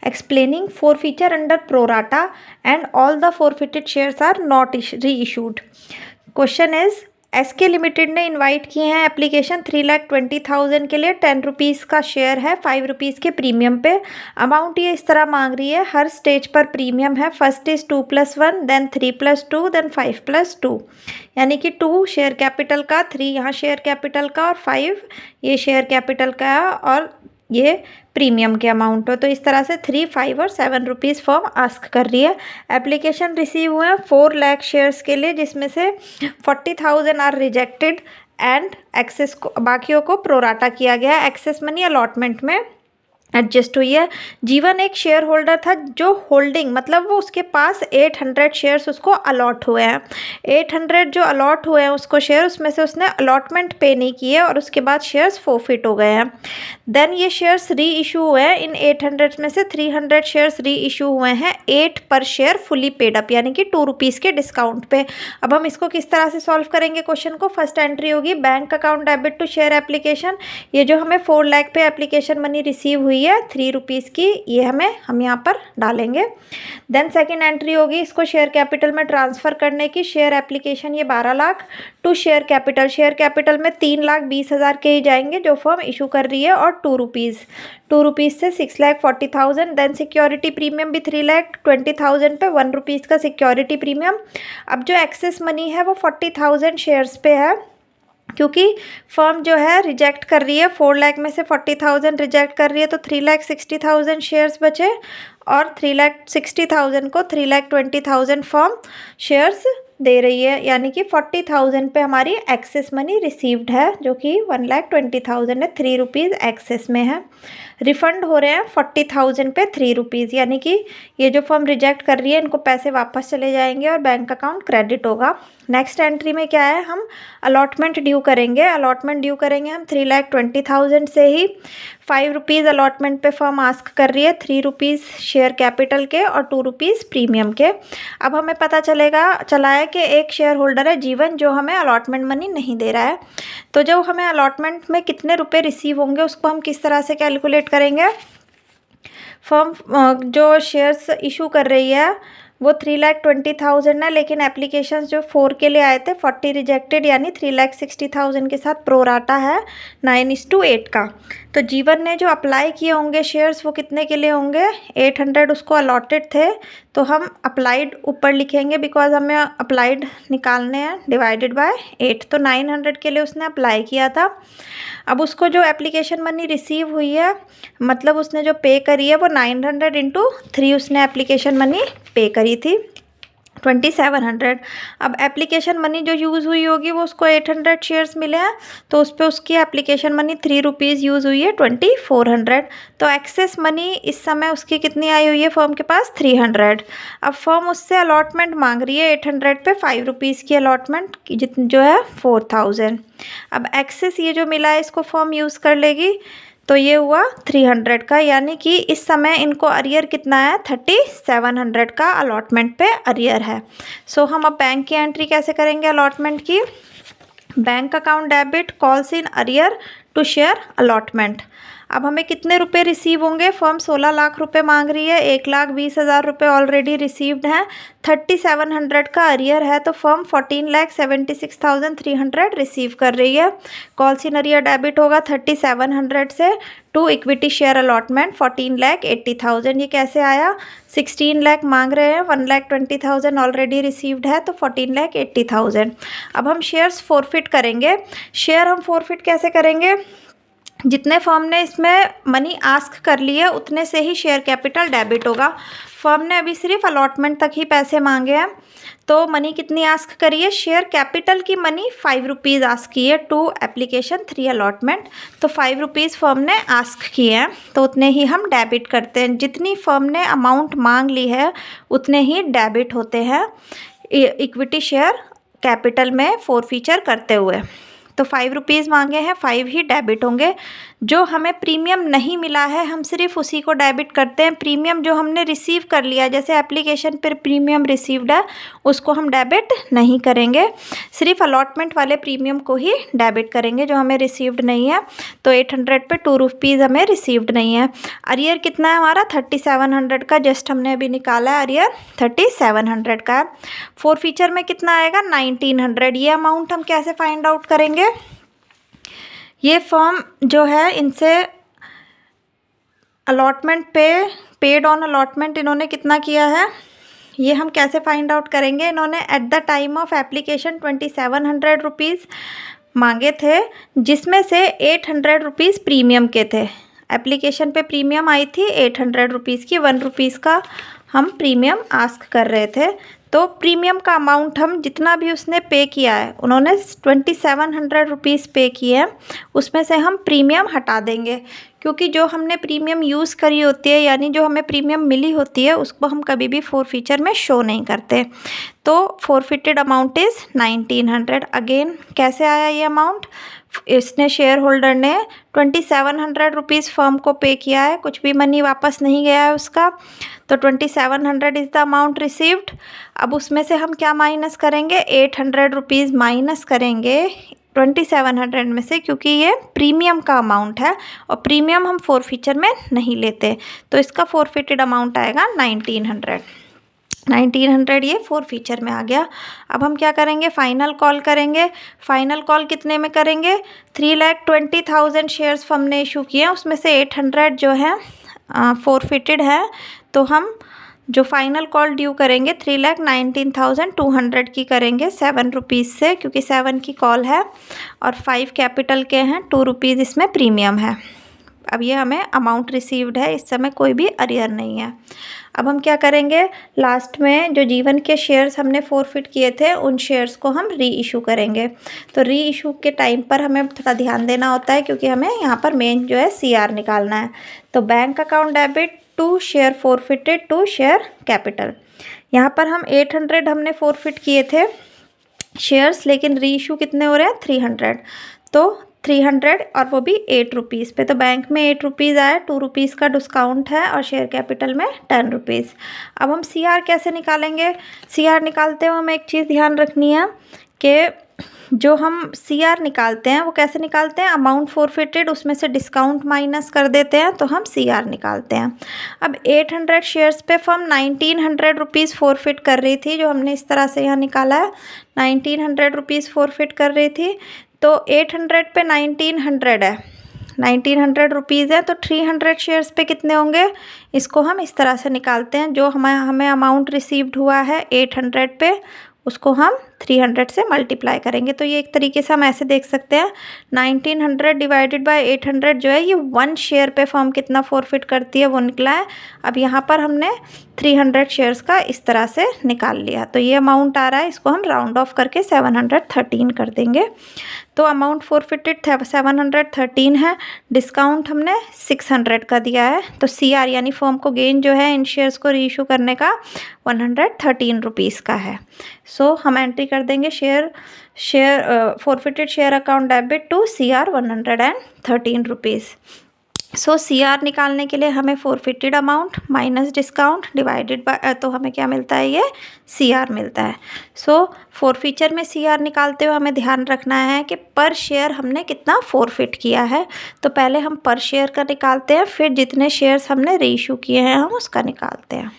Explaining forfeiture under pro rata and all the forfeited shares are not reissued. Question is SK limited ने invite किए हैं application 3,20,000 के लिए, 10 rupees का share है 5 रुपीज़ के प्रीमियम पे। अमाउंट ये इस तरह मांग रही है, हर स्टेज पर प्रीमियम है, फर्स्ट इज 2+1, देन 3+2, देन 5+2, यानी कि 2 शेयर कैपिटल का, 3 यहाँ शेयर कैपिटल का और 5 ये शेयर कैपिटल का और ये प्रीमियम के अमाउंट हो। तो इस तरह से 3, 5 और 7 रुपीज़ फॉर्म आस्क कर रही है। एप्लीकेशन रिसीव हुए हैं 4 लाख शेयर्स के लिए, जिसमें से 40,000 आर रिजेक्टेड एंड एक्सेस को बाकियों को प्रोराटा किया गया। एक्सेस मनी अलॉटमेंट में एडजस्ट हुई है। जीवन एक शेयर होल्डर था जो होल्डिंग मतलब वो उसके पास 800 शेयर्स उसको अलॉट हुए हैं। 800 जो अलॉट हुए हैं उसको शेयर, उसमें से उसने अलॉटमेंट पे नहीं किए और उसके बाद शेयर्स फोरफिट हो गए हैं। देन ये शेयर्स री इशू हुए हैं। इन 800 में से 300 शेयर्स री इशू हुए हैं 8 पर शेयर फुली पेड अप, यानी कि 2 रुपीज़ के डिस्काउंट पे। अब हम इसको किस तरह से सॉल्व करेंगे क्वेश्चन को। फर्स्ट एंट्री होगी bank account debit to share application. ये जो हमें 4 लाख पे एप्लीकेशन मनी रिसीव हुई है 3 रुपीज़ की, ये हम यहाँ पर डालेंगे। देन सेकेंड एंट्री होगी इसको शेयर कैपिटल में ट्रांसफ़र करने की। शेयर एप्लीकेशन ये 12 lakh to share capital. Share capital में 3,20,000 के ही जाएंगे जो फर्म इशू कर रही है और 2 रुपीज़ से 6,40,000। देन सिक्योरिटी प्रीमियम भी 3,20,000 पे 1 रुपीज़ का सिक्योरिटी प्रीमियम। अब जो एक्सेस मनी है वो 40,000 शेयर्स पे है, क्योंकि फर्म जो है रिजेक्ट कर रही है 4 लाख में से 40,000 रिजेक्ट कर रही है, तो 3,60,000 शेयर्स बचे और 3,60,000 को 3,20,000 फर्म शेयर्स दे रही है, यानी कि 40,000 पे हमारी एक्सेस मनी रिसीव्ड है जो कि 1,20,000 है, 3 रुपीज़ एक्सेस में है। रिफ़ंड हो रहे हैं 40,000 पे 3 रुपीज़, यानी कि ये जो फर्म रिजेक्ट कर रही है इनको पैसे वापस चले जाएंगे और बैंक अकाउंट क्रेडिट होगा। नेक्स्ट एंट्री में क्या है, हम अलॉटमेंट ड्यू करेंगे। अलॉटमेंट ड्यू करेंगे हम 3,20,000 से ही। 5 रुपीज़ अलॉटमेंट पे फर्म आस्क कर रही है, 3 रुपीज़ शेयर कैपिटल के और 2 रुपीज़ प्रीमियम के। अब हमें पता चला है कि एक शेयर होल्डर है जीवन जो हमें अलॉटमेंट मनी नहीं दे रहा है। तो जब हमें अलॉटमेंट में कितने रुपए रिसीव होंगे उसको हम किस तरह से कैलकुलेट करेंगे। फर्म जो शेयर्स इशू कर रही है वो 3,20,000 है, लेकिन एप्लीकेशंस जो 4 के लिए आए थे 40 रिजेक्टेड, यानी 3,60,000 के साथ प्रोराटा है 9:8 का। तो जीवन ने जो अप्लाई किए होंगे शेयर्स वो कितने के लिए होंगे, 800 उसको अलॉटेड थे, तो हम अप्लाइड ऊपर लिखेंगे बिकॉज हमें अप्लाइड निकालने हैं, डिवाइडेड बाय 8, तो 900 के लिए उसने अप्लाई किया था। अब उसको जो एप्लीकेशन मनी रिसीव हुई है मतलब उसने जो पे करी है वो 900 इंटू 3 उसने एप्लीकेशन मनी पे करी थी 2,700। अब एप्लीकेशन मनी जो यूज़ हुई होगी वो उसको 800 शेयर्स मिले हैं, तो उस पर उसकी एप्लीकेशन मनी 3 रुपीज़ यूज़ हुई है 2,400। तो एक्सेस मनी इस समय उसकी कितनी आई हुई है फर्म के पास 300। अब फर्म उससे अलॉटमेंट मांग रही है 800 पे 5 रुपीज़ की अलॉटमेंट जो है 4,000। अब एक्सेस ये जो मिला है इसको फर्म यूज़ कर लेगी, तो ये हुआ 300 का, यानी कि इस समय इनको अरियर कितना है 3,700 का अलॉटमेंट पे अरियर है। सो हम अब बैंक की एंट्री कैसे करेंगे अलॉटमेंट की। Bank account debit calls in arrear to share allotment. अब हमें कितने रुपए रिसीव होंगे, फर्म 16 लाख रुपए मांग रही है, 1,20,000 रुपये ऑलरेडी रिसीव्ड हैं, 3,700 का अरियर है, तो फर्म 14,76,300 रिसीव कर रही है। कॉल्स इन अरियर डेबिट होगा 3,700 से टू इक्विटी शेयर अलॉटमेंट 14,80,000। ये कैसे आया, 16 लाख मांग रहे हैं, 1,20,000 ऑलरेडी रिसीव्ड है, तो 14,80,000। अब हम शेयर्स फोरफिट करेंगे। शेयर हम फोरफिट कैसे करेंगे, जितने फर्म ने इसमें मनी आस्क कर ली है उतने से ही शेयर कैपिटल डेबिट होगा। फर्म ने अभी सिर्फ अलॉटमेंट तक ही पैसे मांगे हैं, तो मनी कितनी आस्क करी है, शेयर कैपिटल की मनी 5 रुपीज़ आस्क की है टू एप्लीकेशन 3 अलॉटमेंट, तो 5 रुपीज़ फर्म ने आस्क किए हैं, तो उतने ही हम डेबिट करते हैं। जितनी फर्म ने अमाउंट मांग ली है उतने ही डेबिट होते हैं इक्विटी शेयर कैपिटल में फोरफीचर करते हुए। तो 5 रुपीज़ मांगे हैं, 5 ही डेबिट होंगे। जो हमें प्रीमियम नहीं मिला है हम सिर्फ उसी को डेबिट करते हैं। प्रीमियम जो हमने रिसीव कर लिया, जैसे एप्लीकेशन पर प्रीमियम रिसीव्ड है, उसको हम डेबिट नहीं करेंगे, सिर्फ अलॉटमेंट वाले प्रीमियम को ही डेबिट करेंगे जो हमें रिसीव्ड नहीं है। तो 800 पे 2 रुपीज़ हमें रिसीव्ड नहीं है। अरियर कितना है हमारा? 3700 का, जस्ट हमने अभी निकाला है, अरियर 3700 का है। फोरफीचर में कितना आएगा? 1900। ये अमाउंट हम कैसे फाइंड आउट करेंगे? ये फर्म जो है इनसे अलॉटमेंट पे, पेड ऑन अलॉटमेंट इन्होंने कितना किया है, ये हम कैसे फाइंड आउट करेंगे? इन्होंने at the time of application 2700 rupees मांगे थे, जिसमें से 800 रुपीज़ प्रीमियम के थे। एप्लीकेशन पे प्रीमियम आई थी 800 रुपीज़ की, 1 रुपीज़ का हम प्रीमियम आस्क कर रहे थे। तो प्रीमियम का अमाउंट हम जितना भी उसने पे किया है, उन्होंने 2700 रुपीज़ पे किए हैं, उसमें से हम प्रीमियम हटा देंगे, क्योंकि जो हमने प्रीमियम यूज़ करी होती है, यानी जो हमें प्रीमियम मिली होती है, उसको हम कभी भी फोरफीचर में शो नहीं करते। तो फोरफिटेड अमाउंट इज़ 1900। अगेन कैसे आया ये अमाउंट? इसने शेयर होल्डर ने 2700 रुपीज़ फर्म को पे किया है, कुछ भी मनी वापस नहीं गया है उसका। तो 2700 इज़ द अमाउंट रिसीव्ड। अब उसमें से हम क्या माइनस करेंगे? 800 रुपीज़ माइनस करेंगे 2700 में से, क्योंकि ये प्रीमियम का अमाउंट है और प्रीमियम हम फोरफीचर में नहीं लेते। तो इसका फोरफिटेड अमाउंट आएगा 1900। ये फोरफीचर में आ गया। अब हम क्या करेंगे? फाइनल कॉल करेंगे। फाइनल कॉल कितने में करेंगे? 3,20,000 शेयर्स फर्म ने इशू किए हैं, उसमें से 800 जो है फोरफिटेड है। तो हम जो फाइनल कॉल ड्यू करेंगे 3,19,200 की करेंगे 7 रुपीज़ से, क्योंकि 7 की कॉल है और 5 कैपिटल के हैं, 2 रुपीज़ इसमें प्रीमियम है। अब ये हमें अमाउंट रिसीव्ड है, इस समय कोई भी अरियर नहीं है। अब हम क्या करेंगे? लास्ट में जो जीवन के शेयर्स हमने फोरफिट किए थे, उन शेयर्स को हम री इशू करेंगे। तो री इशू के टाइम पर हमें थोड़ा ध्यान देना होता है, क्योंकि हमें यहाँ पर मेन जो है CR निकालना है। तो bank account debit to share forfeited to share capital. यहाँ पर हम 800 हमने फोरफिट किए थे शेयर्स, लेकिन री इशू कितने हो रहे हैं? 300। तो 300 और वो भी 8 रुपीज़ पे। तो बैंक में 8 रुपीज़ आया, 2 रुपीज़ का डिस्काउंट है और शेयर कैपिटल में 10 रुपीज़। अब हम CR कैसे निकालेंगे? CR निकालते हुए हमें एक चीज़ ध्यान रखनी है कि जो हम CR निकालते हैं वो कैसे निकालते हैं? अमाउंट फोरफिटेड, उसमें से डिस्काउंट माइनस कर देते हैं, तो हम CR निकालते हैं। अब 800 शेयर्स पे फर्म 1900 रुपीज़ फोरफिट कर रही थी, जो हमने इस तरह से यहाँ निकाला है, 1900 रुपीज़ फोरफिट कर रही थी। तो 800 पे 1900 है, 1900 रुपीज़ है, तो 300 शेयर्स पे कितने होंगे? इसको हम इस तरह से निकालते हैं। जो हमें अमाउंट रिसीव्ड हुआ है 800 पे, उसको हम 300 से मल्टीप्लाई करेंगे। तो ये एक तरीके से हम ऐसे देख सकते हैं, 1900 डिवाइडेड बाय 800 जो है, ये 1 शेयर पे फर्म कितना फोरफिट करती है वो निकला है। अब यहाँ पर हमने 300 शेयर्स का इस तरह से निकाल लिया, तो ये अमाउंट आ रहा है। इसको हम राउंड ऑफ करके 713 कर देंगे। तो अमाउंट फोरफिटेड 713 है, डिस्काउंट हमने 600 का दिया है। तो CR यानी फर्म को गेन जो है इन शेयर्स को रीइशू करने का 113 रुपीज़ का है। सो हम एंट्री कर देंगे share forfeited share account debit to CR 113 rupees. So CR निकालने के लिए हमें forfeited amount minus discount divided by, तो हमें क्या मिलता है? ये CR मिलता है। सो फोरफीचर में CR निकालते हुए हमें ध्यान रखना है कि पर शेयर हमने कितना फोरफिट किया है। तो पहले हम पर शेयर का निकालते हैं, फिर जितने शेयर्स हमने रीइशू किए हैं हम उसका निकालते हैं।